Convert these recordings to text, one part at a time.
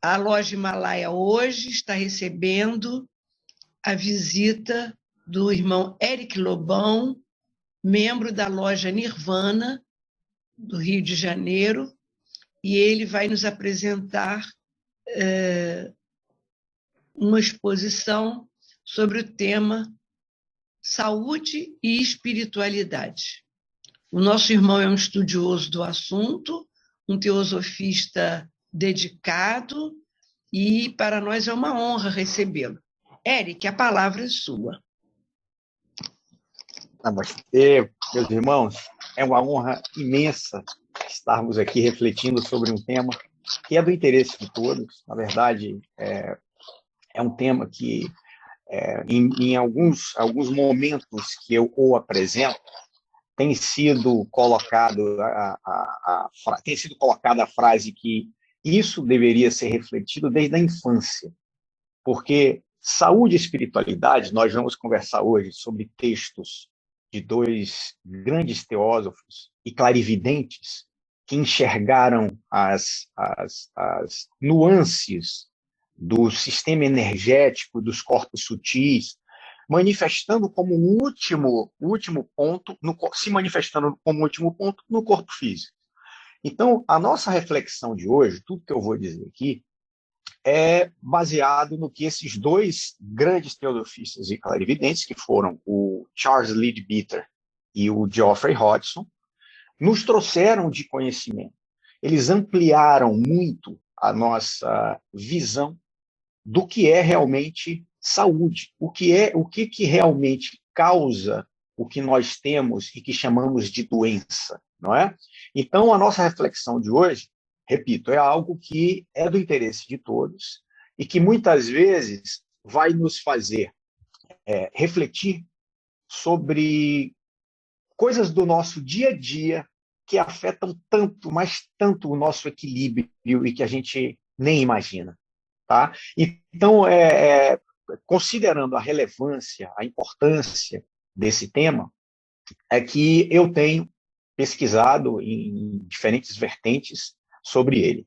A loja Himalaia hoje está recebendo a visita do irmão Eric Lobão, membro da loja Nirvana, do Rio de Janeiro, e ele vai nos apresentar uma exposição sobre o tema saúde e espiritualidade. O nosso irmão é um estudioso do assunto, um teosofista dedicado, e para nós é uma honra recebê-lo. Eric, a palavra é sua. Namastê, meus irmãos. É uma honra imensa estarmos aqui refletindo sobre um tema que é do interesse de todos. Na verdade, é um tema que, em alguns momentos que eu o apresento, tem sido colocada a frase que isso deveria ser refletido desde a infância, porque saúde e espiritualidade, nós vamos conversar hoje sobre textos de dois grandes teósofos e clarividentes que enxergaram as nuances do sistema energético dos corpos sutis, manifestando como último ponto, se manifestando como último ponto no corpo físico. Então, a nossa reflexão de hoje, tudo que eu vou dizer aqui, é baseado no que esses dois grandes teosofistas e clarividentes, que foram o Charles Leadbeater e o Geoffrey Hodgson, nos trouxeram de conhecimento. Eles ampliaram muito a nossa visão do que é realmente saúde, o que realmente causa o que nós temos e que chamamos de doença, não é? Então, a nossa reflexão de hoje, repito, é algo que é do interesse de todos e que muitas vezes vai nos fazer refletir sobre coisas do nosso dia a dia que afetam tanto, mas tanto o nosso equilíbrio e que a gente nem imagina. Tá? Então, considerando a relevância, a importância desse tema, é que eu tenho pesquisado em diferentes vertentes sobre ele.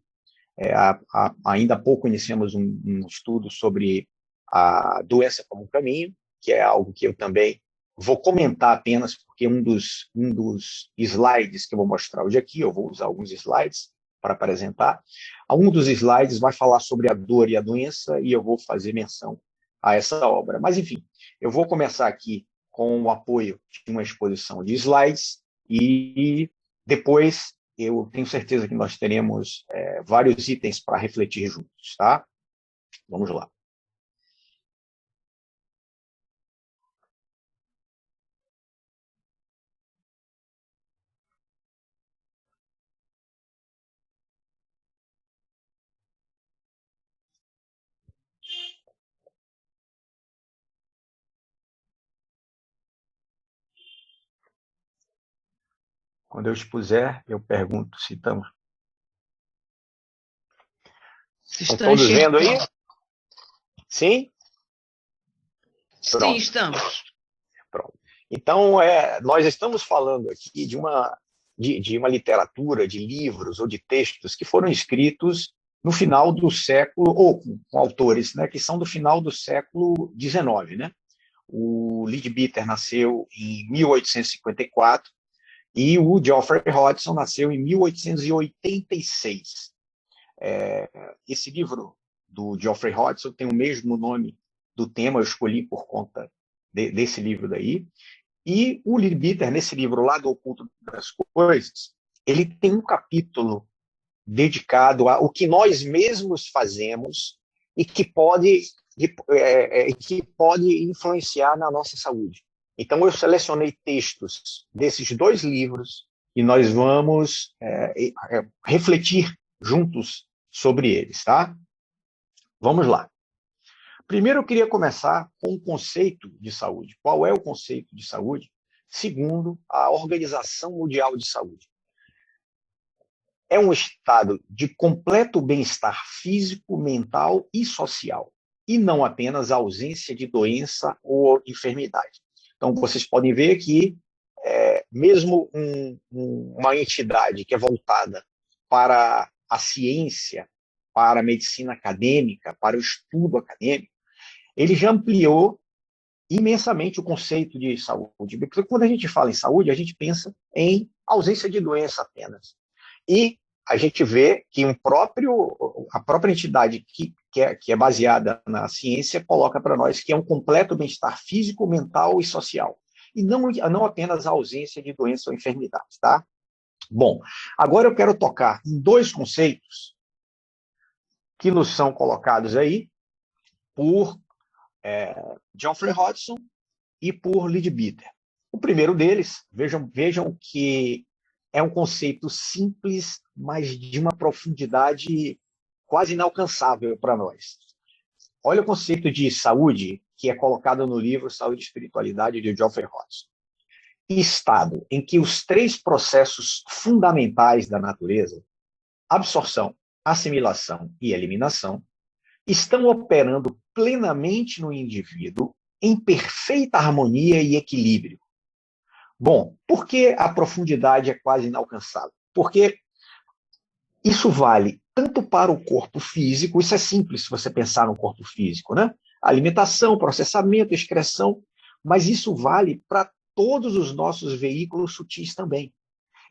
Ainda há pouco iniciamos um estudo sobre a doença como caminho, que é algo que eu também vou comentar apenas, porque um dos slides que eu vou mostrar hoje aqui, eu vou usar alguns slides para apresentar. Um dos slides vai falar sobre a dor e a doença, e eu vou fazer menção a essa obra. Mas, enfim, eu vou começar aqui com o apoio de uma exposição de slides, e depois eu tenho certeza que nós teremos vários itens para refletir juntos, tá? Vamos lá. Quando eu expuser, eu pergunto se estamos. Estão todos vendo aí? Sim? Pronto. Sim, estamos. Pronto. Então, nós estamos falando aqui de uma literatura, de livros ou de textos que foram escritos no final do século, ou com autores, né, que são do final do século XIX. Né? O Leadbeater nasceu em 1854 e o Geoffrey Hodgson nasceu em 1886. Esse livro do Geoffrey Hodgson tem o mesmo nome do tema, eu escolhi por conta desse livro daí. E o Leadbeater, nesse livro lá do Oculto das Coisas, ele tem um capítulo dedicado ao que nós mesmos fazemos e que pode influenciar na nossa saúde. Então, eu selecionei textos desses dois livros e nós vamos refletir juntos sobre eles, tá? Vamos lá. Primeiro, eu queria começar com o conceito de saúde. Qual é o conceito de saúde? Segundo a Organização Mundial de Saúde. É um estado de completo bem-estar físico, mental e social, e não apenas a ausência de doença ou enfermidade. Então, vocês podem ver que, mesmo uma entidade que é voltada para a ciência, para a medicina acadêmica, para o estudo acadêmico, ele já ampliou imensamente o conceito de saúde. Porque quando a gente fala em saúde, a gente pensa em ausência de doença apenas. E a gente vê que a própria entidade que é baseada na ciência coloca para nós que é um completo bem-estar físico, mental e social. E não apenas a ausência de doença ou enfermidade, tá? Bom, agora eu quero tocar em dois conceitos que nos são colocados aí por Geoffrey Hodgson e por Leadbeater. O primeiro deles, vejam que é um conceito simples, mas de uma profundidade quase inalcançável para nós. Olha o conceito de saúde que é colocado no livro Saúde e Espiritualidade de Geoffrey Hodgson. Estado em que os três processos fundamentais da natureza, absorção, assimilação e eliminação, estão operando plenamente no indivíduo em perfeita harmonia e equilíbrio. Bom, por que a profundidade é quase inalcançável? Porque isso vale tanto para o corpo físico, isso é simples se você pensar no corpo físico, né? Alimentação, processamento, excreção, mas isso vale para todos os nossos veículos sutis também.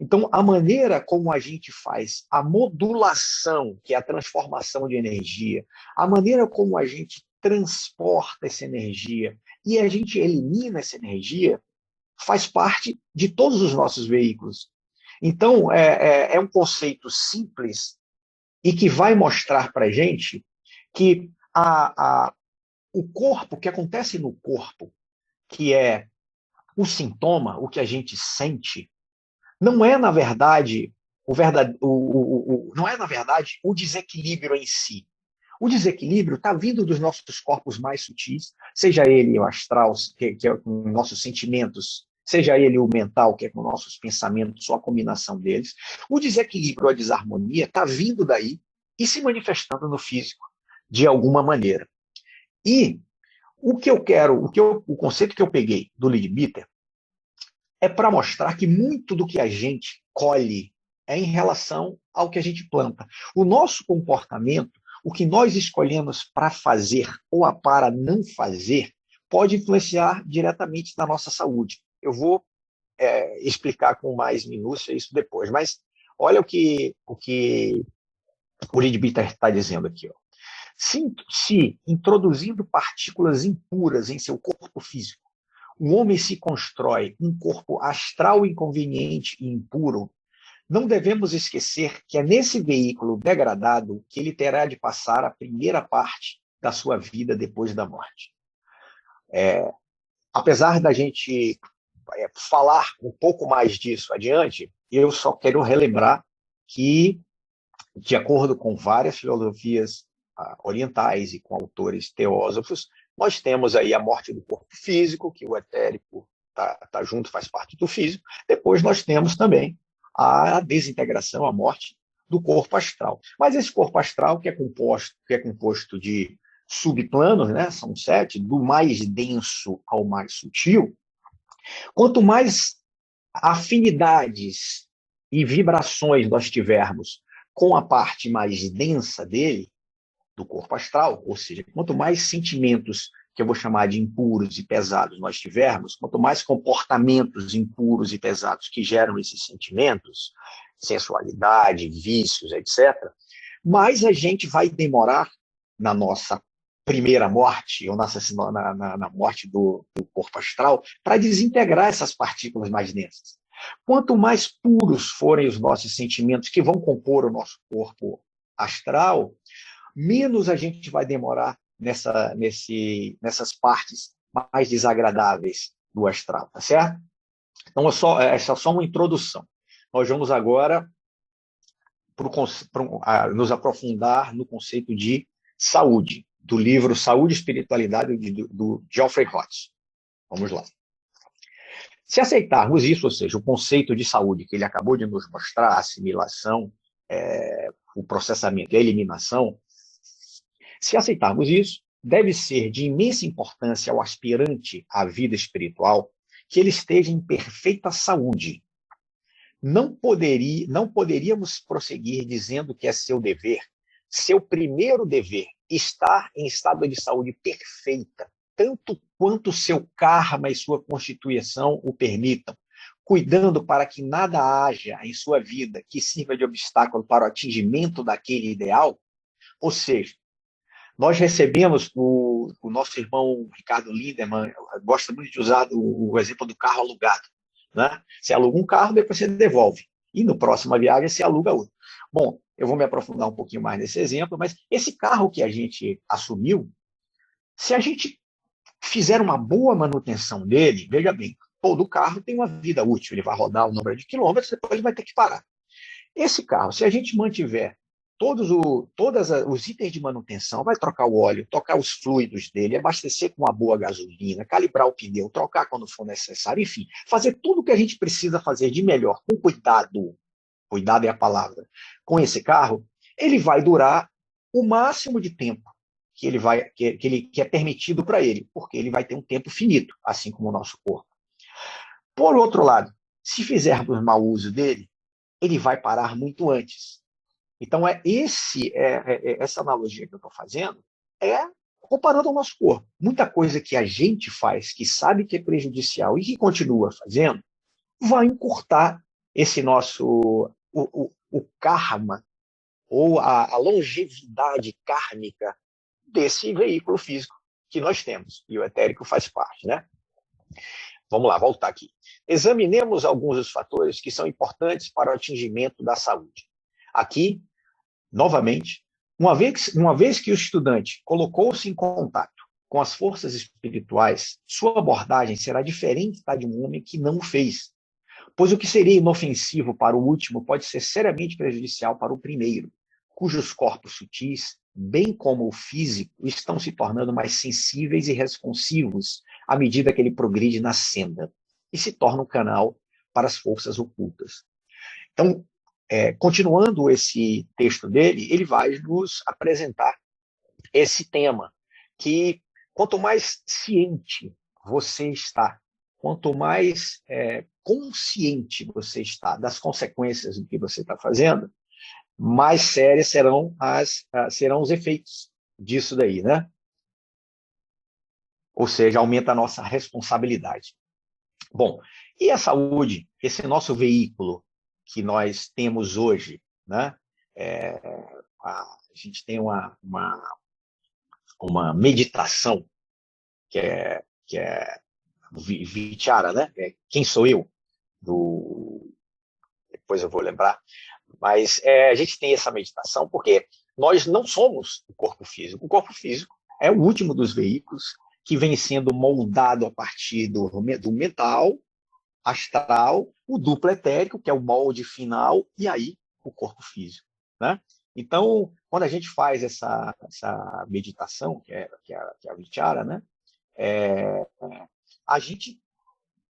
Então, a maneira como a gente faz a modulação, que é a transformação de energia, a maneira como a gente transporta essa energia e a gente elimina essa energia, faz parte de todos os nossos veículos. Então, é um conceito simples e que vai mostrar para a gente que o corpo, o que acontece no corpo, que é o sintoma, o que a gente sente, não é, na verdade, o desequilíbrio em si. O desequilíbrio está vindo dos nossos corpos mais sutis, seja ele o astral, que é com nossos sentimentos, seja ele o mental, que é com nossos pensamentos, ou a combinação deles. O desequilíbrio, a desarmonia, está vindo daí e se manifestando no físico, de alguma maneira. E o conceito que eu peguei do Leadbeater é para mostrar que muito do que a gente colhe é em relação ao que a gente planta. O nosso comportamento, o que nós escolhemos para fazer ou para não fazer, pode influenciar diretamente na nossa saúde. Eu vou explicar com mais minúcia isso depois, mas olha o que o Leadbeater está dizendo aqui. Ó. Se introduzindo partículas impuras em seu corpo físico, o homem se constrói um corpo astral inconveniente e impuro, não devemos esquecer que é nesse veículo degradado que ele terá de passar a primeira parte da sua vida depois da morte. Apesar da gente falar um pouco mais disso adiante, eu só quero relembrar que, de acordo com várias filosofias orientais e com autores teósofos, nós temos aí a morte do corpo físico, que o etérico está junto, faz parte do físico. Depois nós temos também a desintegração, a morte do corpo astral. Mas esse corpo astral, que é composto de subplanos, né, são 7, do mais denso ao mais sutil, quanto mais afinidades e vibrações nós tivermos com a parte mais densa dele, do corpo astral, ou seja, quanto mais sentimentos, que eu vou chamar de impuros e pesados, nós tivermos, quanto mais comportamentos impuros e pesados que geram esses sentimentos, sensualidade, vícios, etc., mais a gente vai demorar na nossa primeira morte, ou na morte do corpo astral, para desintegrar essas partículas mais densas. Quanto mais puros forem os nossos sentimentos que vão compor o nosso corpo astral, menos a gente vai demorar nessas partes mais desagradáveis do astral, tá certo? Então, essa é só uma introdução. Nós vamos agora nos aprofundar no conceito de saúde, do livro Saúde e Espiritualidade, do Geoffrey Hodgson. Vamos lá. Se aceitarmos isso, ou seja, o conceito de saúde que ele acabou de nos mostrar, a assimilação, o processamento e a eliminação, se aceitarmos isso, deve ser de imensa importância ao aspirante à vida espiritual que ele esteja em perfeita saúde. Não poderíamos prosseguir dizendo que é seu dever seu primeiro dever, estar em estado de saúde perfeita, tanto quanto seu karma e sua constituição o permitam, cuidando para que nada haja em sua vida que sirva de obstáculo para o atingimento daquele ideal. Ou seja, nós recebemos o nosso irmão Ricardo Lindemann, gosta muito de usar o exemplo do carro alugado. Né? Você aluga um carro, depois você devolve. E no próximo viagem você aluga outro. Bom, eu vou me aprofundar um pouquinho mais nesse exemplo, mas esse carro que a gente assumiu, se a gente fizer uma boa manutenção dele, veja bem, todo carro tem uma vida útil, ele vai rodar um número de quilômetros, depois ele vai ter que parar. Esse carro, se a gente mantiver todos os itens de manutenção, vai trocar o óleo, trocar os fluidos dele, abastecer com uma boa gasolina, calibrar o pneu, trocar quando for necessário, enfim, fazer tudo o que a gente precisa fazer de melhor, com cuidado é a palavra, com esse carro, ele vai durar o máximo de tempo que é permitido para ele, porque ele vai ter um tempo finito, assim como o nosso corpo. Por outro lado, se fizermos mau uso dele, ele vai parar muito antes. Então, essa analogia que eu estou fazendo é comparando ao nosso corpo. Muita coisa que a gente faz, que sabe que é prejudicial e que continua fazendo, vai encurtar esse nosso o karma, ou a longevidade kármica desse veículo físico que nós temos. E o etérico faz parte, né? Vamos lá, voltar aqui. Examinemos alguns dos fatores que são importantes para o atingimento da saúde. Aqui, novamente, uma vez que o estudante colocou-se em contato com as forças espirituais, sua abordagem será diferente da de um homem que não o fez, pois o que seria inofensivo para o último pode ser seriamente prejudicial para o primeiro, cujos corpos sutis, bem como o físico, estão se tornando mais sensíveis e responsivos à medida que ele progride na senda e se torna um canal para as forças ocultas. Então, continuando esse texto dele, ele vai nos apresentar esse tema, que quanto mais ciente você está, quanto mais consciente você está das consequências do que você está fazendo, mais sérios serão os efeitos disso daí, né? Ou seja, aumenta a nossa responsabilidade. Bom, e a saúde, esse nosso veículo que nós temos hoje, né? A gente tem uma meditação que é Vichara, né? Quem sou eu? Depois eu vou lembrar. Mas a gente tem essa meditação porque nós não somos o corpo físico. O corpo físico é o último dos veículos que vem sendo moldado a partir do mental, astral, o duplo etérico, que é o molde final, e aí o corpo físico. Né? Então, quando a gente faz essa meditação, que é a Vichara, né? A gente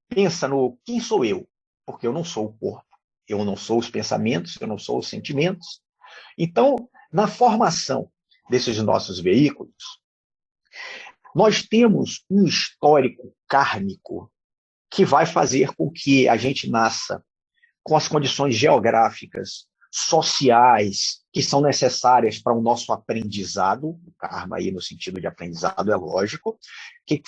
pensa no quem sou eu, porque eu não sou o corpo. Eu não sou os pensamentos, eu não sou os sentimentos. Então, na formação desses nossos veículos, nós temos um histórico kármico que vai fazer com que a gente nasça com as condições geográficas, sociais, que são necessárias para o nosso aprendizado, o karma aí no sentido de aprendizado é lógico, que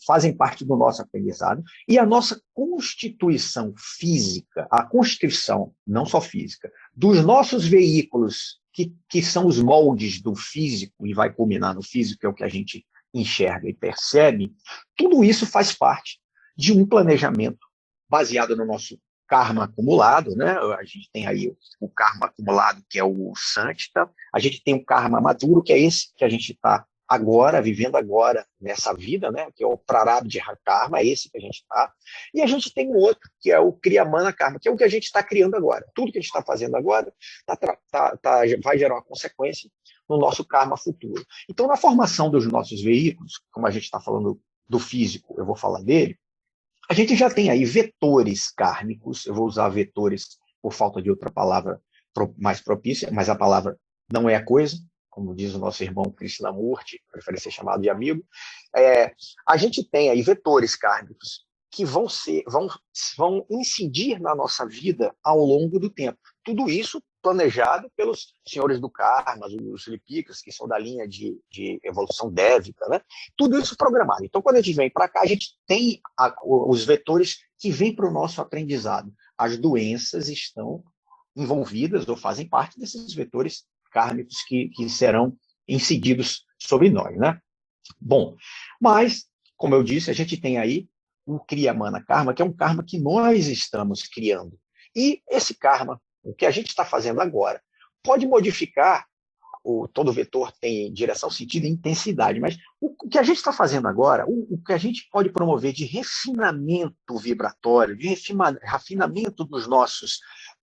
fazem parte do nosso aprendizado, e a nossa constituição física, a constituição, não só física, dos nossos veículos, que são os moldes do físico, e vai culminar no físico, que é o que a gente enxerga e percebe, tudo isso faz parte de um planejamento baseado no nosso karma acumulado, né? A gente tem aí o karma acumulado, que é o Santita, a gente tem o karma maduro, que é esse que a gente está agora, vivendo agora nessa vida, né? Que é o Prarabdha Karma, é esse que a gente está, e a gente tem um outro, que é o Kriyamana Karma, que é o que a gente está criando agora. Tudo que a gente está fazendo agora vai gerar uma consequência no nosso karma futuro. Então, na formação dos nossos veículos, como a gente está falando do físico, eu vou falar dele, a gente já tem aí vetores kármicos, eu vou usar vetores por falta de outra palavra mais propícia, mas a palavra não é a coisa, como diz o nosso irmão Krishnamurti, prefere ser chamado de amigo. A gente tem aí vetores kármicos que vão incidir na nossa vida ao longo do tempo. tudo isso planejado pelos senhores do karma, os Lipikas, que são da linha de evolução dévica, né? Tudo isso programado. Então, quando a gente vem para cá, a gente tem os vetores que vêm para o nosso aprendizado. As doenças estão envolvidas ou fazem parte desses vetores kármicos que serão incididos sobre nós, né? Bom, mas, como eu disse, a gente tem aí o Kriya Mana Karma, que é um karma que nós estamos criando. E esse karma, o que a gente está fazendo agora, pode modificar, todo vetor tem direção, sentido e intensidade, mas o que a gente está fazendo agora, o que a gente pode promover de refinamento vibratório, de refinamento dos nossos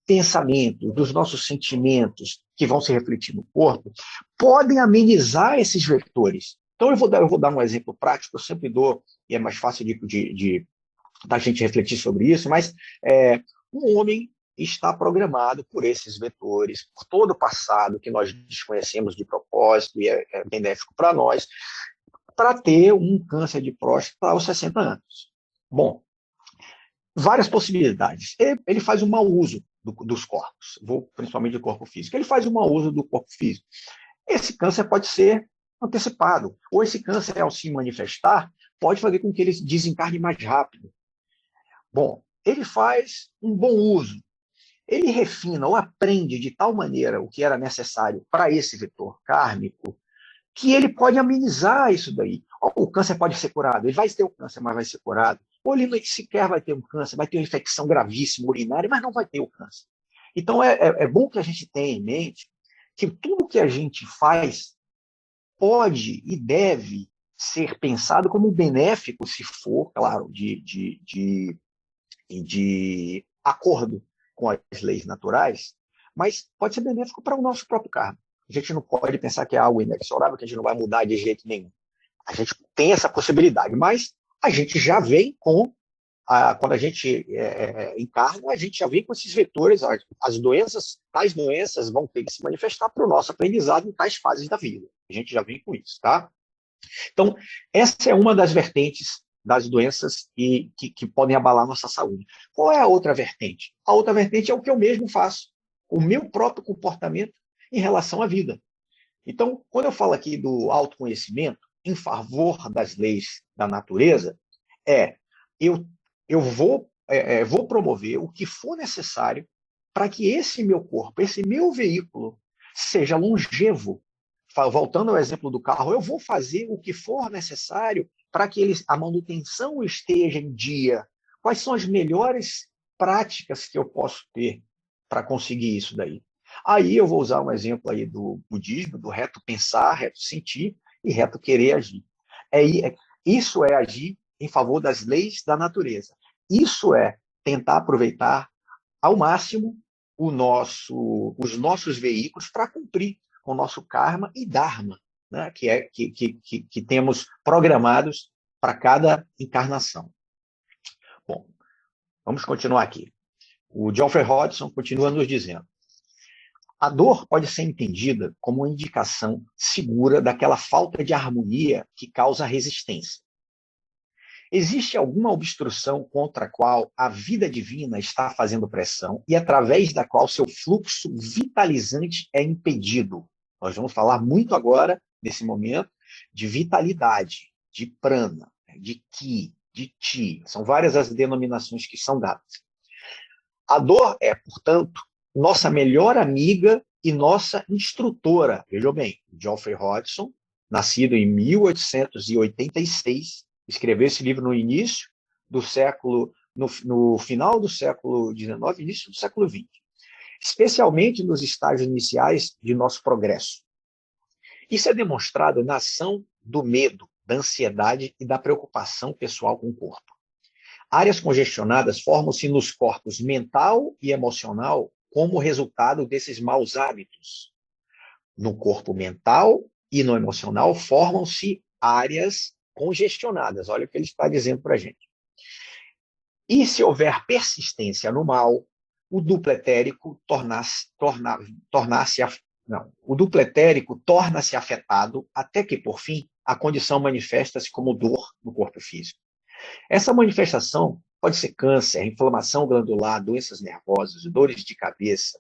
pensamentos, dos nossos sentimentos, que vão se refletir no corpo, podem amenizar esses vetores. Então, eu vou dar um exemplo prático, eu sempre dou, e é mais fácil da gente refletir sobre isso, mas um homem está programado por esses vetores, por todo o passado que nós desconhecemos de propósito e é benéfico para nós, para ter um câncer de próstata aos 60 anos. Bom, várias possibilidades. Ele faz um mau uso dos corpos, principalmente do corpo físico. Ele faz um mau uso do corpo físico. Esse câncer pode ser antecipado, ou esse câncer, ao se manifestar, pode fazer com que ele desencarne mais rápido. Bom, ele faz um bom uso. Ele refina ou aprende de tal maneira o que era necessário para esse vetor kármico, que ele pode amenizar isso daí. O câncer pode ser curado, ele vai ter o câncer, mas vai ser curado. Ou ele sequer vai ter um câncer, vai ter uma infecção gravíssima urinária, mas não vai ter o câncer. Então, é bom que a gente tenha em mente que tudo que a gente faz pode e deve ser pensado como benéfico, se for, claro, de acordo com as leis naturais, mas pode ser benéfico para o nosso próprio karma. A gente não pode pensar que é algo inexorável, que a gente não vai mudar de jeito nenhum. A gente tem essa possibilidade, mas a gente já vem com, quando a gente encarna, a gente já vem com esses vetores, tais doenças vão ter que se manifestar para o nosso aprendizado em tais fases da vida. A gente já vem com isso, tá? Então, essa é uma das vertentes das doenças que podem abalar nossa saúde. Qual é a outra vertente? A outra vertente é o que eu mesmo faço, o meu próprio comportamento em relação à vida. Então, quando eu falo aqui do autoconhecimento, em favor das leis da natureza, eu vou promover o que for necessário para que esse meu corpo, esse meu veículo, seja longevo. Voltando ao exemplo do carro, eu vou fazer o que for necessário para que a manutenção esteja em dia. Quais são as melhores práticas que eu posso ter para conseguir isso daí? Aí eu vou usar um exemplo aí do budismo, do reto pensar, reto sentir e reto querer agir. Isso é agir em favor das leis da natureza. Isso é tentar aproveitar ao máximo os nossos veículos para cumprir com o nosso karma e dharma, né, que temos programados para cada encarnação. Bom, vamos continuar aqui. O Geoffrey Hodgson continua nos dizendo: a dor pode ser entendida como uma indicação segura daquela falta de harmonia que causa resistência. Existe alguma obstrução contra a qual a vida divina está fazendo pressão e através da qual seu fluxo vitalizante é impedido. Nós vamos falar muito agora, nesse momento, de vitalidade, de prana, de ki, de ti. São várias as denominações que são dadas. A dor é, portanto, nossa melhor amiga e nossa instrutora. Vejam bem, Geoffrey Hodgson, nascido em 1886, escreveu esse livro no início do século, no final do século XIX, início do século XX, especialmente nos estágios iniciais de nosso progresso. Isso é demonstrado na ação do medo, da ansiedade e da preocupação pessoal com o corpo. Áreas congestionadas formam-se nos corpos mental e emocional como resultado desses maus hábitos. No corpo mental e no emocional formam-se áreas congestionadas. Olha o que ele está dizendo para a gente. E se houver persistência no mal, o duplo etérico torna-se afetado até que, por fim, a condição manifesta-se como dor no corpo físico. Essa manifestação pode ser câncer, inflamação glandular, doenças nervosas, dores de cabeça,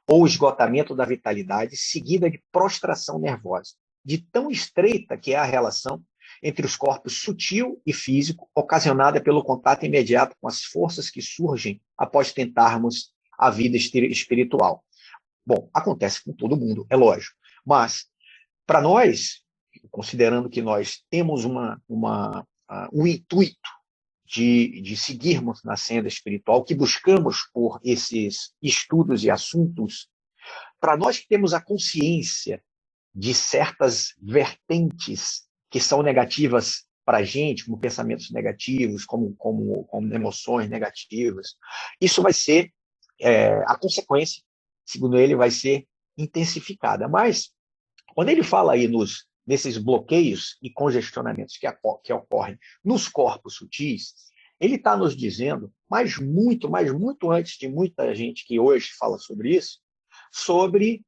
ou esgotamento da vitalidade, seguida de prostração nervosa, de tão estreita que é a relação entre os corpos sutil e físico, ocasionada pelo contato imediato com as forças que surgem após tentarmos a vida espiritual. Bom, acontece com todo mundo, é lógico, mas para nós, considerando que nós temos um intuito de seguirmos na senda espiritual, que buscamos por esses estudos e assuntos, para nós que temos a consciência de certas vertentes que são negativas para a gente, como pensamentos negativos, como emoções negativas, isso vai ser, a consequência, segundo ele, vai ser intensificada. Mas, quando ele fala aí nesses bloqueios e congestionamentos que ocorrem nos corpos sutis, ele está nos dizendo, mas muito antes de muita gente que hoje fala sobre isso, sobre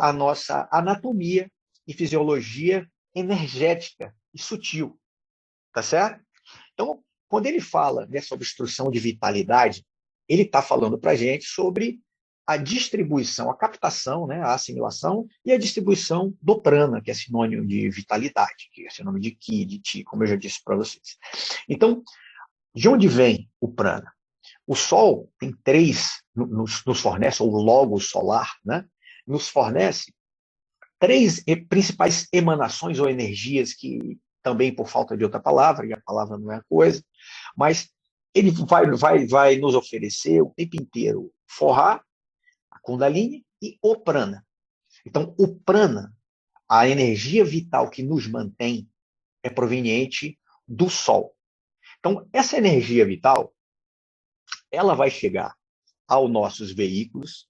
a nossa anatomia e fisiologia energética e sutil, tá certo? Então, quando ele fala dessa obstrução de vitalidade, ele está falando para a gente sobre a distribuição, a captação, né, a assimilação e a distribuição do prana, que é sinônimo de vitalidade, que é sinônimo de ki, de ti, como eu já disse para vocês. Então, de onde vem o prana? O Sol tem nos fornece, ou o logos solar, né, nos fornece 3 principais emanações ou energias que, também por falta de outra palavra, e a palavra não é a coisa, mas ele vai nos oferecer o tempo inteiro forrar, a Kundalini e o prana. Então, o prana, a energia vital que nos mantém, é proveniente do Sol. Então, essa energia vital, ela vai chegar aos nossos veículos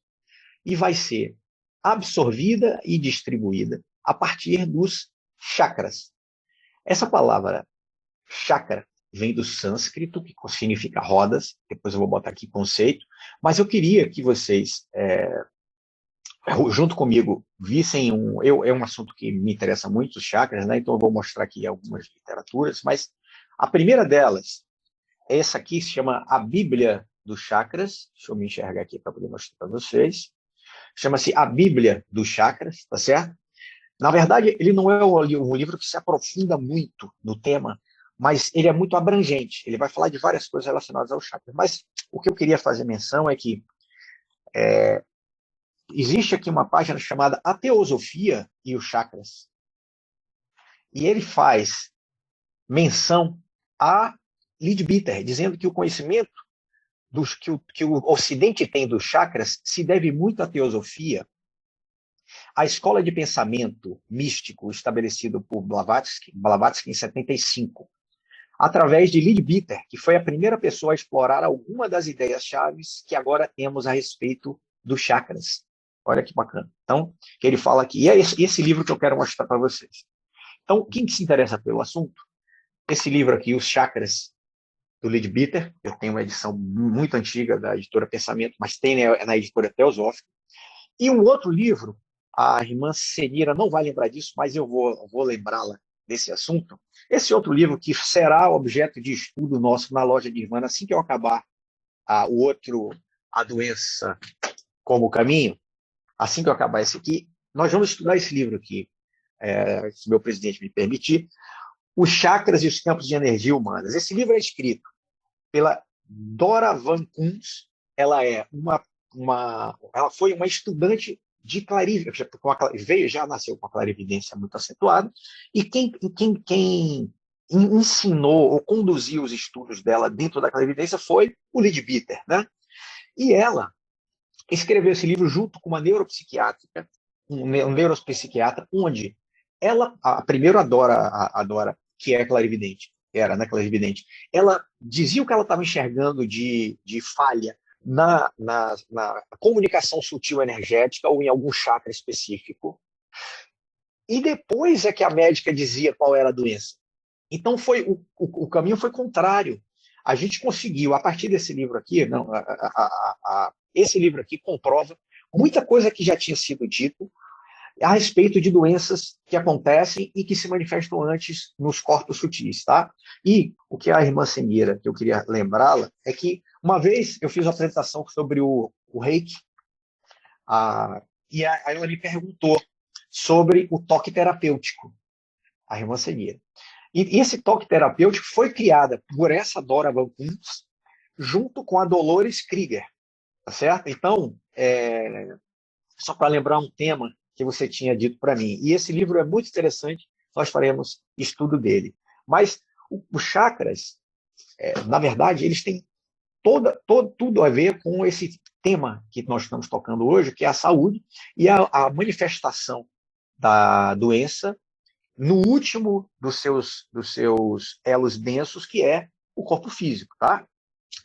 e vai ser absorvida e distribuída a partir dos chakras. Essa palavra chakra vem do sânscrito, que significa rodas, depois eu vou botar aqui conceito, mas eu queria que vocês, junto comigo, vissem é um assunto que me interessa muito, os chakras, né? Então eu vou mostrar aqui algumas literaturas, mas a primeira delas, essa aqui se chama A Bíblia dos Chakras, deixa eu me enxergar aqui para poder mostrar para vocês, chama-se A Bíblia dos Chakras, tá certo? Na verdade, ele não é um livro que se aprofunda muito no tema, mas ele é muito abrangente. Ele vai falar de várias coisas relacionadas aos chakras. Mas o que eu queria fazer menção é que existe aqui uma página chamada A Teosofia e os Chakras. E ele faz menção a Leadbeater, dizendo que o conhecimento que o Ocidente tem dos chakras se deve muito à teosofia, à escola de pensamento místico estabelecido por Blavatsky em 75, através de Leadbeater, que foi a primeira pessoa a explorar alguma das ideias-chave que agora temos a respeito dos chakras. Olha que bacana. Então, que ele fala aqui. E é esse livro que eu quero mostrar para vocês. Então, quem se interessa pelo assunto, esse livro aqui, Os Chakras, do Leadbeater, eu tenho uma edição muito antiga da editora Pensamento, mas tem na editora Teosófica. E um outro livro, a irmã Senira não vai lembrar disso, mas eu vou lembrá-la desse assunto. Esse outro livro que será objeto de estudo nosso na loja de Irmã, assim que eu acabar A Doença como Caminho, assim que eu acabar esse aqui, nós vamos estudar esse livro aqui, se meu presidente me permitir, Os Chakras e os Campos de Energia Humanas. Esse livro é escrito pela Dora Van Koons. Ela ela foi uma estudante de clarividência, já nasceu com a clarividência muito acentuada, e quem ensinou ou conduziu os estudos dela dentro da clarividência foi o Leadbeater, né? E ela escreveu esse livro junto com uma neuropsiquiatra, onde ela, primeiro a Dora, que é clarividente, ela dizia o que ela estava enxergando de falha na comunicação sutil energética ou em algum chakra específico, e depois é que a médica dizia qual era a doença. Então o caminho foi contrário. A gente conseguiu, a partir desse livro aqui, esse livro aqui comprova muita coisa que já tinha sido dito a respeito de doenças que acontecem e que se manifestam antes nos corpos sutis, tá? E o que a irmã Senira, que eu queria lembrá-la, é que uma vez eu fiz uma apresentação sobre o Reiki Aí ela me perguntou sobre o toque terapêutico, a irmã Senira. E esse toque terapêutico foi criado por essa Dora Van Kuntz, junto com a Dolores Krieger, tá certo? Então, só para lembrar um tema que você tinha dito para mim. E esse livro é muito interessante, nós faremos estudo dele. Mas os chakras, na verdade, eles têm tudo a ver com esse tema que nós estamos tocando hoje, que é a saúde e a manifestação da doença no último dos seus elos densos, que é o corpo físico, tá?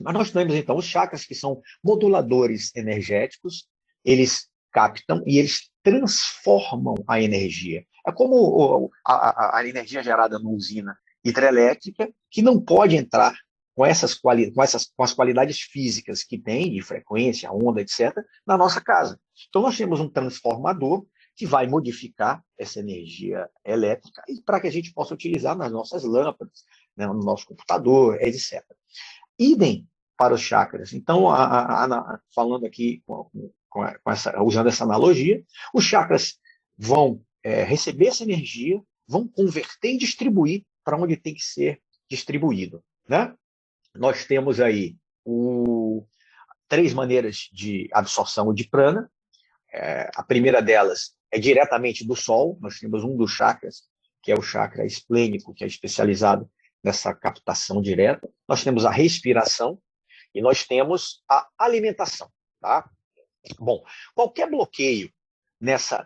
Mas nós temos, então, os chakras, que são moduladores energéticos, eles captam e eles transformam a energia. É como a energia gerada numa usina hidrelétrica, que não pode entrar com as qualidades físicas que tem, de frequência, onda, etc., na nossa casa. Então, nós temos um transformador que vai modificar essa energia elétrica para que a gente possa utilizar nas nossas lâmpadas, né, no nosso computador, etc. Idem para os chakras. Então, falando aqui, usando essa analogia, os chakras vão receber essa energia, vão converter e distribuir para onde tem que ser distribuído, né? Nós temos aí 3 maneiras de absorção de prana. A primeira delas é diretamente do Sol. Nós temos um dos chakras, que é o chakra esplênico, que é especializado nessa captação direta. Nós temos a respiração e nós temos a alimentação, tá? Bom, qualquer bloqueio nesse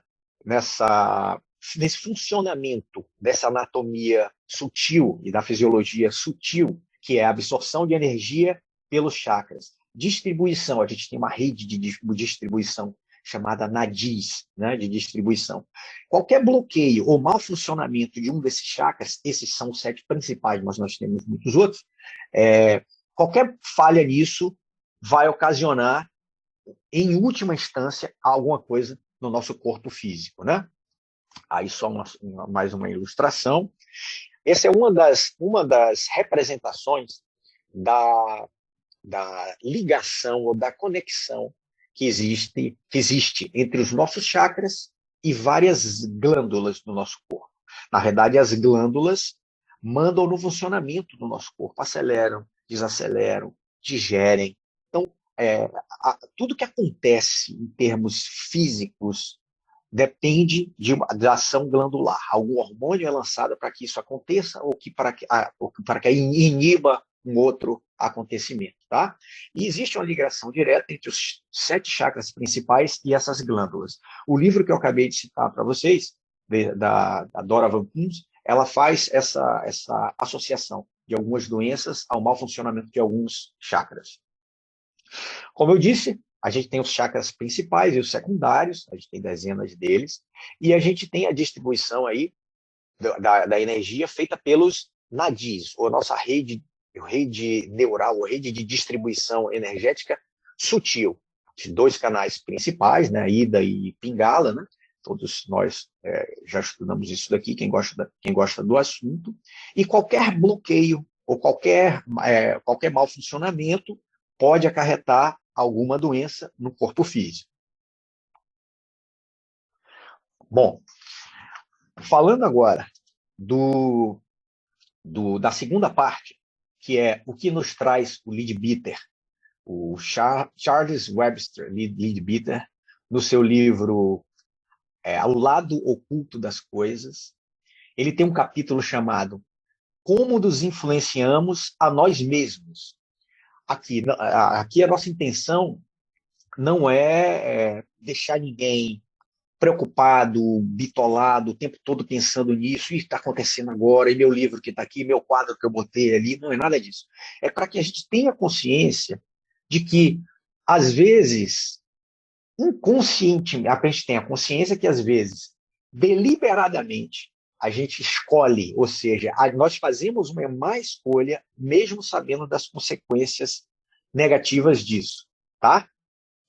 funcionamento dessa anatomia sutil e da fisiologia sutil, que é a absorção de energia pelos chakras, distribuição, a gente tem uma rede de distribuição chamada nadis, né, de distribuição. Qualquer bloqueio ou mau funcionamento de um desses chakras, esses são os 7 principais, mas nós temos muitos outros, qualquer falha nisso vai ocasionar, em última instância, alguma coisa no nosso corpo físico, né? Aí só mais uma ilustração. Essa é uma das representações da ligação ou da conexão que existe entre os nossos chakras e várias glândulas do nosso corpo. Na verdade, as glândulas mandam no funcionamento do nosso corpo, aceleram, desaceleram, digerem. Então, tudo que acontece em termos físicos depende da ação glandular. Algum hormônio é lançado para que isso aconteça ou para que iniba um outro acontecimento, tá? E existe uma ligação direta entre os 7 chakras principais e essas glândulas. O livro que eu acabei de citar para vocês, da Dora Van Kuntz, ela faz essa associação de algumas doenças ao mau funcionamento de alguns chakras. Como eu disse, a gente tem os chakras principais e os secundários, a gente tem dezenas deles, e a gente tem a distribuição aí da energia feita pelos nadis, ou a nossa rede neural, ou rede de distribuição energética sutil. De 2 canais principais, né, Ida e Pingala, né? Todos nós já estudamos isso daqui, quem gosta do assunto, e qualquer bloqueio ou qualquer mau funcionamento pode acarretar alguma doença no corpo físico. Bom, falando agora da segunda parte, que é o que nos traz o Leadbeater, o Charles Webster Leadbeater, no seu livro O Lado Oculto das Coisas, ele tem um capítulo chamado Como nos influenciamos a nós mesmos. Aqui a nossa intenção não é deixar ninguém preocupado, bitolado, o tempo todo pensando nisso, e está acontecendo agora, e meu livro que está aqui, meu quadro que eu botei ali, não é nada disso. É para que a gente tenha consciência de que, às vezes, inconscientemente, a gente tenha consciência que, às vezes, deliberadamente, a gente escolhe, ou seja, nós fazemos uma má escolha, mesmo sabendo das consequências negativas disso, tá?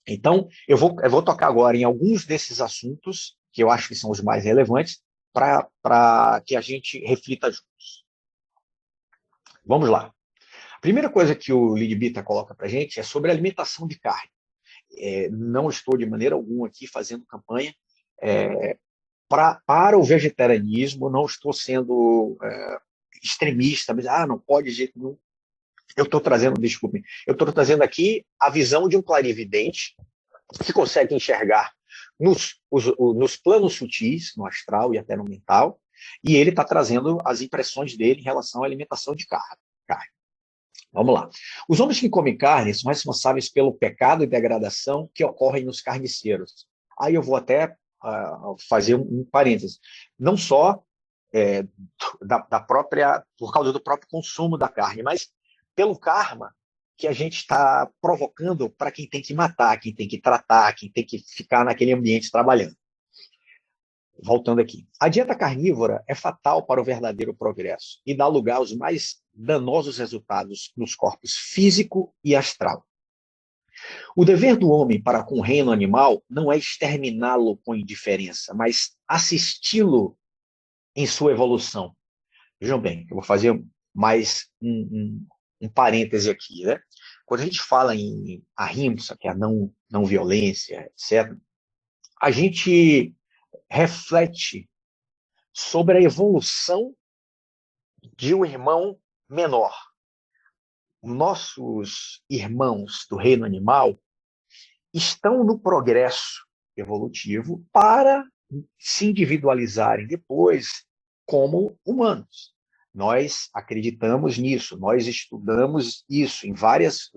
Então, eu vou tocar agora em alguns desses assuntos, que eu acho que são os mais relevantes, para que a gente reflita juntos. Vamos lá. A primeira coisa que o Leadbeater coloca para a gente é sobre a alimentação de carne. não estou de maneira alguma aqui fazendo campanha para o vegetarianismo, não estou sendo extremista, mas não pode de jeito nenhum. Eu estou trazendo, desculpem, eu estou trazendo aqui a visão de um clarividente que consegue enxergar nos planos sutis, no astral e até no mental, e ele está trazendo as impressões dele em relação à alimentação de carne. Vamos lá. Os homens que comem carne são responsáveis pelo pecado e degradação que ocorrem nos carniceiros. Aí eu vou até fazer um parênteses. Não só por causa do próprio consumo da carne, mas pelo karma que a gente está provocando para quem tem que matar, quem tem que tratar, quem tem que ficar naquele ambiente trabalhando. Voltando aqui. A dieta carnívora é fatal para o verdadeiro progresso e dá lugar aos mais danosos resultados nos corpos físico e astral. O dever do homem para com o reino animal não é exterminá-lo com indiferença, mas assisti-lo em sua evolução. Vejam bem, eu vou fazer mais um parêntese aqui, né? Quando a gente fala em ahimsa, que é a não violência, etc., a gente reflete sobre a evolução de um irmão menor. Nossos irmãos do reino animal estão no progresso evolutivo para se individualizarem depois como humanos. Nós acreditamos nisso, nós estudamos isso em várias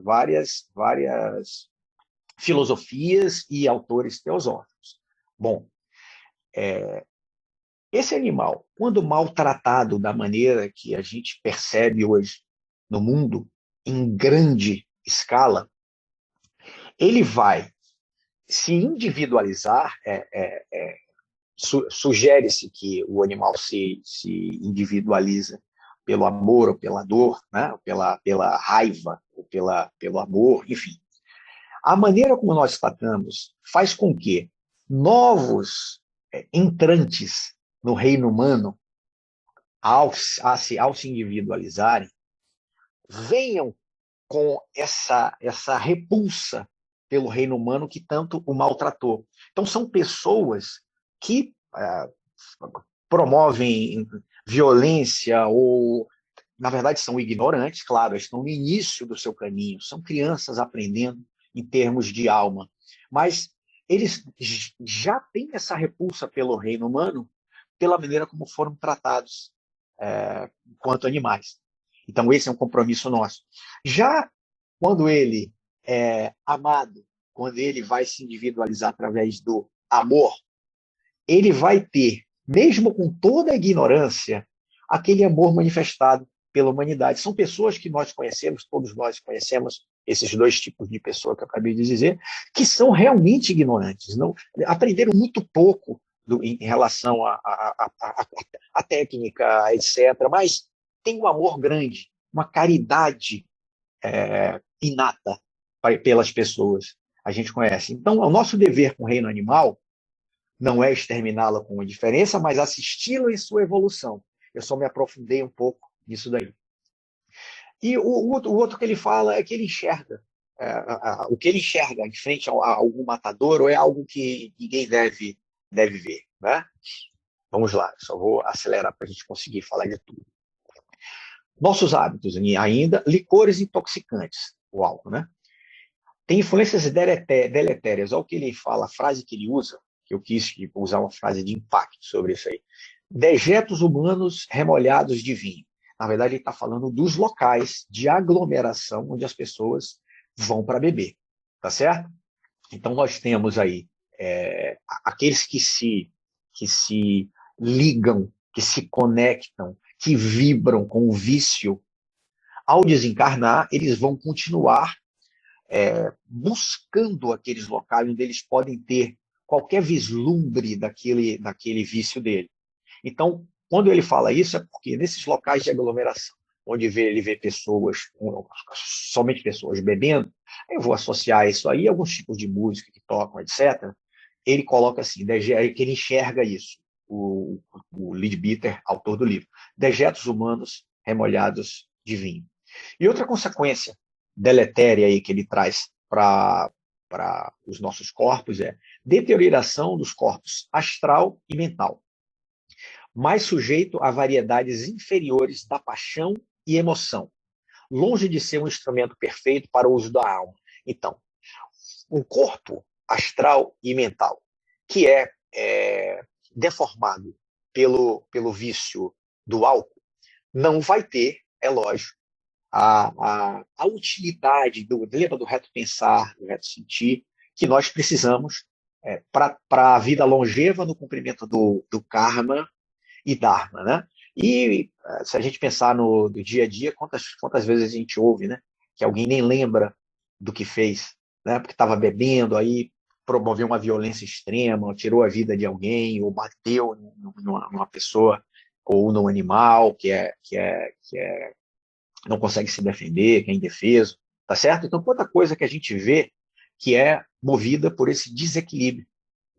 filosofias e autores teosóficos. Bom, esse animal, quando maltratado da maneira que a gente percebe hoje no mundo, em grande escala, ele vai se individualizar. Sugere-se que o animal se individualiza pelo amor ou pela dor, né? pela raiva ou pelo amor, enfim. A maneira como nós tratamos faz com que novos entrantes no reino humano, ao se individualizarem, venham com essa repulsa pelo reino humano que tanto o maltratou. Então, são pessoas que promovem violência ou, na verdade, são ignorantes, claro, estão no início do seu caminho, são crianças aprendendo em termos de alma, mas eles já têm essa repulsa pelo reino humano pela maneira como foram tratados enquanto animais. Então, esse é um compromisso nosso. Já quando ele é amado, quando ele vai se individualizar através do amor, ele vai ter, mesmo com toda a ignorância, aquele amor manifestado pela humanidade. São pessoas que nós conhecemos, todos nós conhecemos esses dois tipos de pessoa que eu acabei de dizer, que são realmente ignorantes, não aprenderam muito pouco em relação à técnica, etc., mas tem um amor grande, uma caridade inata pelas pessoas. A gente conhece. Então, o nosso dever com o reino animal não é exterminá-la com indiferença, mas assisti-lo em sua evolução. Eu só me aprofundei um pouco nisso daí. E o outro que ele fala é que ele enxerga. O que ele enxerga em frente a algum matador ou é algo que ninguém deve ver. Né? Vamos lá, só vou acelerar para a gente conseguir falar de tudo. Nossos hábitos, ainda, licores intoxicantes, o álcool, né? Tem influências deletérias. Olha o que ele fala, a frase que ele usa, que eu quis usar uma frase de impacto sobre isso aí. Dejetos humanos remolhados de vinho. Na verdade, ele está falando dos locais de aglomeração onde as pessoas vão para beber. Tá certo? Então, nós temos aí aqueles que se ligam, que se conectam, que vibram com o vício. Ao desencarnar, eles vão continuar buscando aqueles locais onde eles podem ter qualquer vislumbre daquele vício dele. Então, quando ele fala isso, é porque nesses locais de aglomeração, onde ele vê pessoas, somente pessoas bebendo, eu vou associar isso aí a alguns tipos de música que tocam, etc. Ele coloca assim, que ele enxerga isso, o Leadbeater, autor do livro, dejetos humanos remolhados de vinho. E outra consequência deletéria aí que ele traz para para os nossos corpos é deterioração dos corpos astral e mental, mais sujeito a variedades inferiores da paixão e emoção, longe de ser um instrumento perfeito para o uso da alma. Então, um corpo astral e mental que é deformado pelo vício do álcool, não vai ter, é lógico, a utilidade lembra do reto pensar, do reto sentir, que nós precisamos para a vida longeva no cumprimento do karma e dharma, né? E se a gente pensar no dia a dia, quantas vezes a gente ouve, né, que alguém nem lembra do que fez, né, porque estava bebendo, aí promoveu uma violência extrema, tirou a vida de alguém, ou bateu numa pessoa, ou num animal não consegue se defender, que é indefeso, tá certo? Então, quanta coisa que a gente vê que é movida por esse desequilíbrio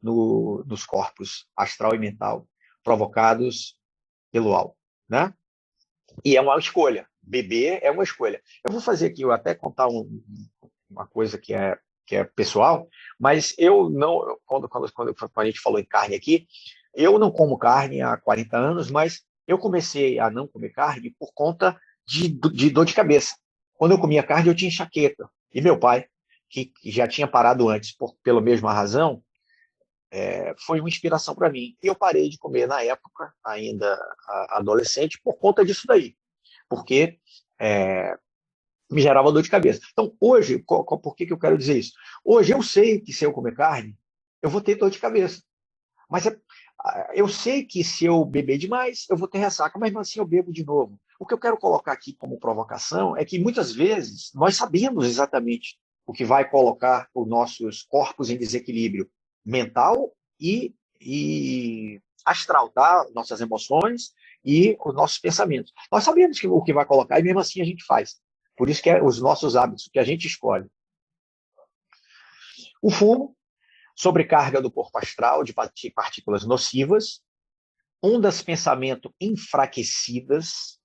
nos corpos astral e mental, provocados pelo álcool, né? E é uma escolha. Beber é uma escolha. Eu vou fazer aqui, eu até contar uma coisa que é pessoal, mas eu não, quando a gente falou em carne aqui, eu não como carne há 40 anos, mas eu comecei a não comer carne por conta de dor de cabeça. Quando eu comia carne, eu tinha enxaqueca. E meu pai, que já tinha parado antes pela mesma razão, foi uma inspiração para mim. E eu parei de comer na época, ainda adolescente, por conta disso daí. Porque me gerava dor de cabeça. Então, hoje, por que eu quero dizer isso? Hoje eu sei que se eu comer carne, eu vou ter dor de cabeça. Mas eu sei que se eu beber demais, eu vou ter ressaca, mas mesmo assim eu bebo de novo. O que eu quero colocar aqui como provocação é que muitas vezes nós sabemos exatamente o que vai colocar os nossos corpos em desequilíbrio mental e astral, tá? Nossas emoções e os nossos pensamentos. Nós sabemos o que vai colocar e mesmo assim a gente faz. Por isso que é os nossos hábitos, que a gente escolhe. O fumo, sobrecarga do corpo astral de partículas nocivas, ondas de pensamento enfraquecidas,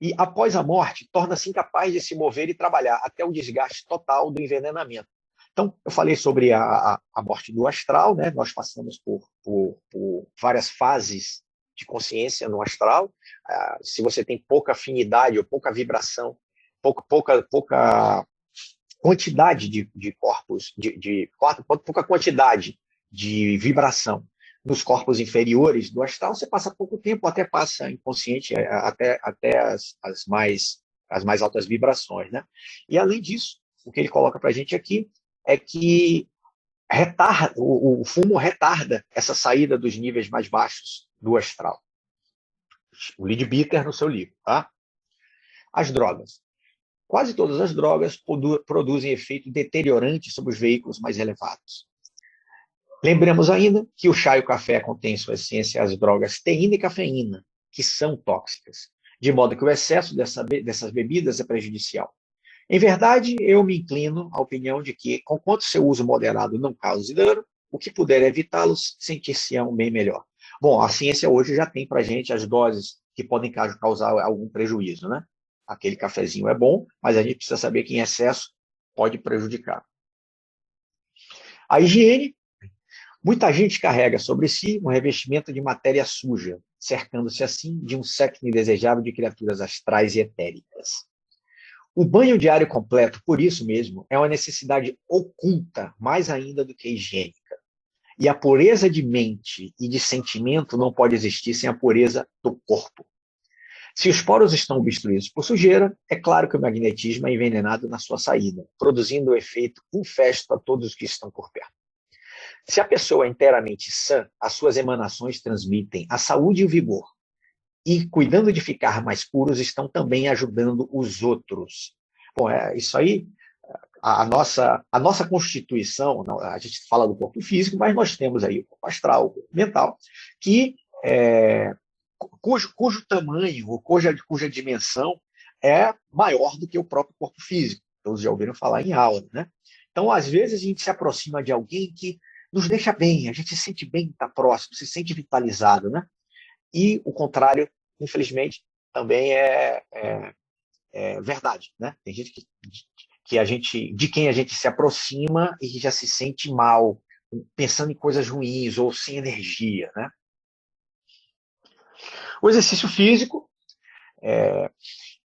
e após a morte torna-se incapaz de se mover e trabalhar até o desgaste total do envenenamento. Então, eu falei sobre a morte do astral, né? Nós passamos por várias fases de consciência no astral. Se você tem pouca afinidade ou pouca vibração, pouca quantidade de corpos, pouca quantidade de vibração nos corpos inferiores do astral, você passa pouco tempo, até passa inconsciente, até as mais altas vibrações, né? E, além disso, o que ele coloca para a gente aqui é que o fumo retarda essa saída dos níveis mais baixos do astral. O Leadbeater no seu livro, tá? As drogas. Quase todas as drogas produzem efeito deteriorante sobre os veículos mais elevados. Lembremos ainda que o chá e o café contêm em sua essência as drogas teína e cafeína, que são tóxicas, de modo que o excesso dessas bebidas é prejudicial. Em verdade, eu me inclino à opinião de que, conquanto seu uso moderado não cause dano, o que puder evitá-los sentir-se-ão bem melhor. Bom, a ciência hoje já tem para a gente as doses que podem causar algum prejuízo, né? Aquele cafezinho é bom, mas a gente precisa saber que em excesso pode prejudicar. A higiene. Muita gente carrega sobre si um revestimento de matéria suja, cercando-se assim de um séquito indesejável de criaturas astrais e etéricas. O banho diário completo, por isso mesmo, é uma necessidade oculta, mais ainda do que higiênica. E a pureza de mente e de sentimento não pode existir sem a pureza do corpo. Se os poros estão obstruídos por sujeira, é claro que o magnetismo é envenenado na sua saída, produzindo o efeito infesto a todos os que estão por perto. Se a pessoa é inteiramente sã, as suas emanações transmitem a saúde e o vigor. E, cuidando de ficar mais puros, estão também ajudando os outros. Bom, isso aí, a nossa constituição, a gente fala do corpo físico, mas nós temos aí o corpo astral, o corpo mental, cujo tamanho, ou cuja dimensão é maior do que o próprio corpo físico. Todos já ouviram falar em aura, né? Então, às vezes, a gente se aproxima de alguém que nos deixa bem, a gente se sente bem estar próximo, se sente vitalizado, né? E o contrário, infelizmente, também é verdade, né? Tem gente de quem a gente se aproxima e que já se sente mal, pensando em coisas ruins ou sem energia, né? O exercício físico,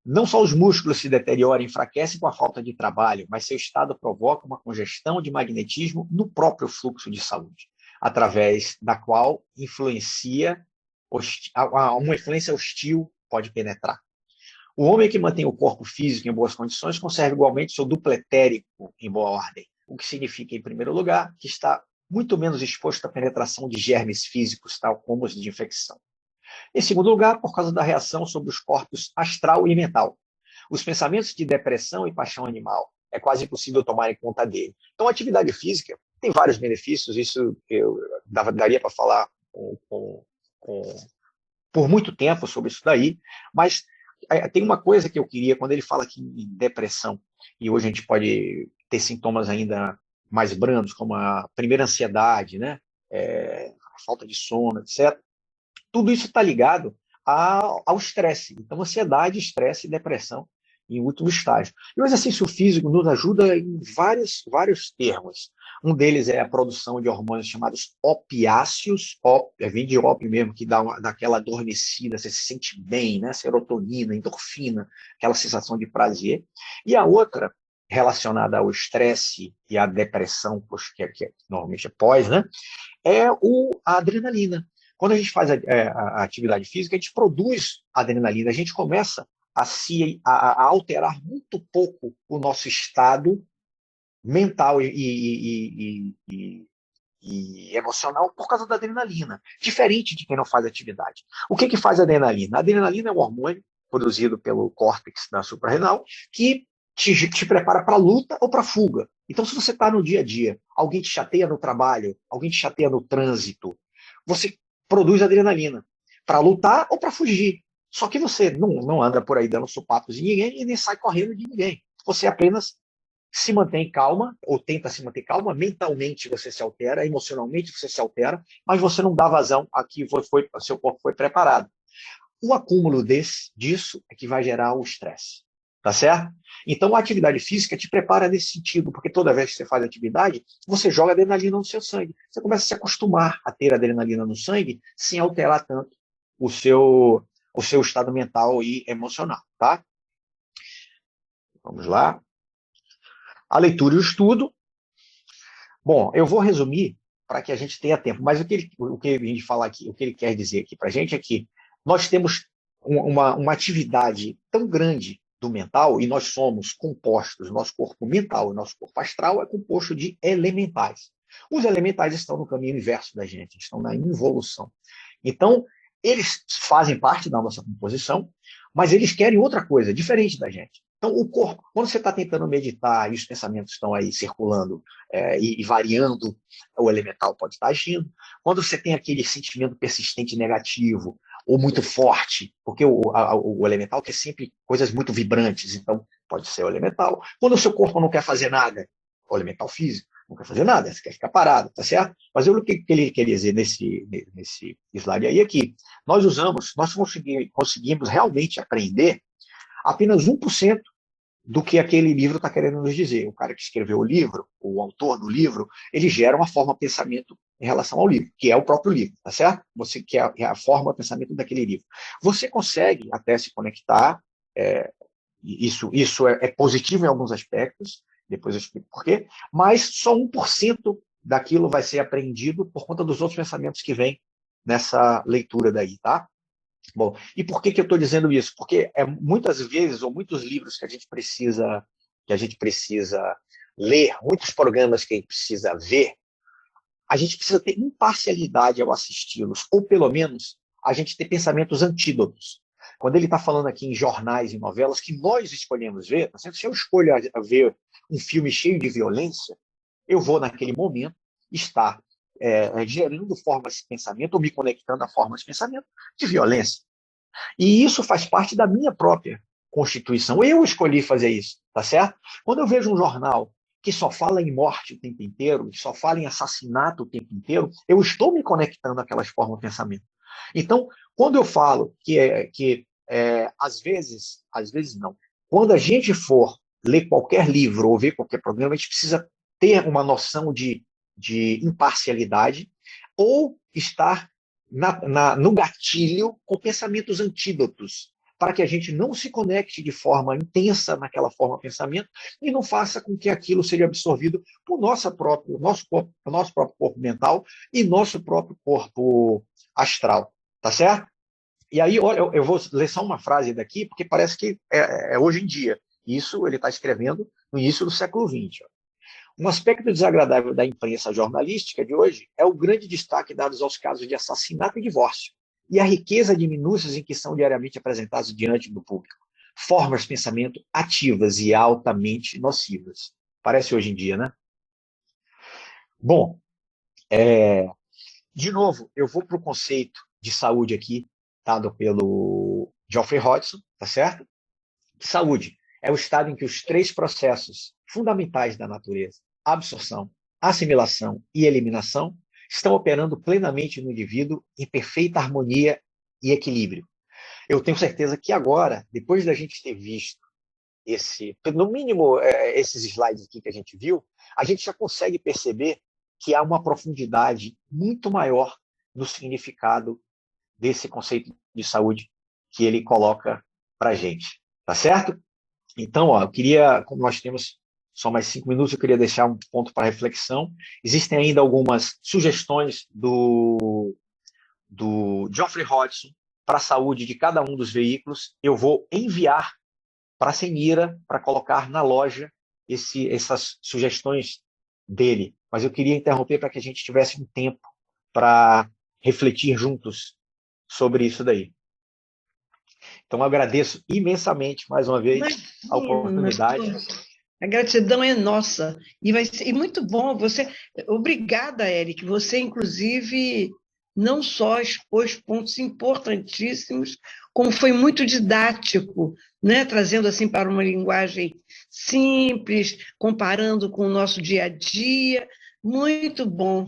não só os músculos se deterioram e enfraquecem com a falta de trabalho, mas seu estado provoca uma congestão de magnetismo no próprio fluxo de saúde, através da qual uma influência hostil pode penetrar. O homem que mantém o corpo físico em boas condições conserva igualmente seu duplo etérico em boa ordem, o que significa, em primeiro lugar, que está muito menos exposto à penetração de germes físicos, tal como os de infecção. Em segundo lugar, por causa da reação sobre os corpos astral e mental. Os pensamentos de depressão e paixão animal é quase impossível tomar em conta dele. Então, a atividade física tem vários benefícios, isso eu daria para falar por muito tempo sobre isso daí, mas tem uma coisa que eu queria, quando ele fala aqui em depressão, e hoje a gente pode ter sintomas ainda mais brandos, como a primeira ansiedade, né? A falta de sono, etc. Tudo isso está ligado ao estresse. Então, ansiedade, estresse e depressão em último estágio. E o exercício físico nos ajuda em vários termos. Um deles é a produção de hormônios chamados opiáceos, vem de ópio mesmo, que dá aquela adormecida, você se sente bem, né? Serotonina, endorfina, aquela sensação de prazer. E a outra, relacionada ao estresse e à depressão, que normalmente é pós, né? É a adrenalina. Quando a gente faz a atividade física, a gente produz adrenalina, a gente começa a alterar muito pouco o nosso estado mental e emocional por causa da adrenalina, diferente de quem não faz atividade. O que faz a adrenalina? A adrenalina é um hormônio produzido pelo córtex da suprarrenal que te prepara para a luta ou para a fuga. Então, se você está no dia a dia, alguém te chateia no trabalho, alguém te chateia no trânsito, você produz adrenalina para lutar ou para fugir. Só que você não anda por aí dando sopapos em ninguém e nem sai correndo de ninguém. Você apenas se mantém calma, ou tenta se manter calma, mentalmente você se altera, emocionalmente você se altera, mas você não dá vazão a que seu corpo foi preparado. O acúmulo disso é que vai gerar o estresse. Tá certo? Então, a atividade física te prepara nesse sentido, porque toda vez que você faz atividade, você joga adrenalina no seu sangue. Você começa a se acostumar a ter adrenalina no sangue sem alterar tanto o seu estado mental e emocional, tá? Vamos lá. A leitura e o estudo. Bom, eu vou resumir para que a gente tenha tempo, mas o que a gente fala aqui, o que ele quer dizer aqui para a gente é que nós temos uma atividade tão grande do mental, e nós somos compostos, nosso corpo mental e nosso corpo astral é composto de elementais. Os elementais estão no caminho inverso da gente, estão na involução. Então, eles fazem parte da nossa composição, mas eles querem outra coisa, diferente da gente. Então, o corpo, quando você está tentando meditar e os pensamentos estão aí circulando e variando, o elemental pode estar agindo. Quando você tem aquele sentimento persistente negativo, ou muito forte, porque o elemental quer sempre coisas muito vibrantes, então pode ser o elemental. Quando o seu corpo não quer fazer nada, o elemental físico não quer fazer nada, você quer ficar parado, tá certo? Mas o que ele queria dizer nesse slide aí é que nós conseguimos realmente aprender apenas 1% do que aquele livro está querendo nos dizer. O cara que escreveu o livro, o autor do livro, ele gera uma forma de pensamento em relação ao livro, que é o próprio livro, tá certo? Você quer a forma de pensamento daquele livro. Você consegue até se conectar, isso é positivo em alguns aspectos, depois eu explico por quê, mas só 1% daquilo vai ser apreendido por conta dos outros pensamentos que vêm nessa leitura daí, tá? Bom, e por que eu estou dizendo isso? Porque muitas vezes, ou muitos livros que a gente precisa ler, muitos programas que a gente precisa ver, a gente precisa ter imparcialidade ao assisti-los, ou pelo menos a gente ter pensamentos antídotos. Quando ele está falando aqui em jornais e novelas que nós escolhemos ver, se eu escolho ver um filme cheio de violência, eu vou naquele momento estar gerando formas de pensamento, ou me conectando a formas de pensamento de violência. E isso faz parte da minha própria constituição. Eu escolhi fazer isso, tá certo? Quando eu vejo um jornal que só fala em morte o tempo inteiro, que só fala em assassinato o tempo inteiro, eu estou me conectando àquelas formas de pensamento. Então, quando eu falo às vezes não, quando a gente for ler qualquer livro ou ver qualquer programa, a gente precisa ter uma noção de imparcialidade ou estar no gatilho com pensamentos antídotos, para que a gente não se conecte de forma intensa naquela forma de pensamento e não faça com que aquilo seja absorvido por nosso próprio corpo mental e nosso próprio corpo astral. Tá certo? E aí, olha, eu vou ler só uma frase daqui, porque parece que é hoje em dia. Isso ele está escrevendo no início do século XX. Um aspecto desagradável da imprensa jornalística de hoje é o grande destaque dado aos casos de assassinato e divórcio, e a riqueza de minúcias em que são diariamente apresentados diante do público. Formas de pensamento ativas e altamente nocivas. Parece hoje em dia, né? Bom, de novo, eu vou para o conceito de saúde aqui, dado pelo Geoffrey Hodgson, tá certo? Saúde é o estado em que os 3 processos fundamentais da natureza, absorção, assimilação e eliminação, estão operando plenamente no indivíduo em perfeita harmonia e equilíbrio. Eu tenho certeza que agora, depois da gente ter visto no mínimo, esses slides aqui que a gente viu, a gente já consegue perceber que há uma profundidade muito maior no significado desse conceito de saúde que ele coloca para a gente. Tá certo? Então, eu queria, como nós temos só mais 5 minutos, eu queria deixar um ponto para reflexão. Existem ainda algumas sugestões do Geoffrey Hodgson para a saúde de cada um dos veículos. Eu vou enviar para a Senira para colocar na loja essas sugestões dele. Mas eu queria interromper para que a gente tivesse um tempo para refletir juntos sobre isso daí. Então, eu agradeço imensamente, mais uma vez, a oportunidade. A gratidão é nossa. E vai ser muito bom você... Obrigada, Eric. Você, inclusive, não só expôs pontos importantíssimos, como foi muito didático, né? Trazendo assim para uma linguagem simples, comparando com o nosso dia a dia. Muito bom.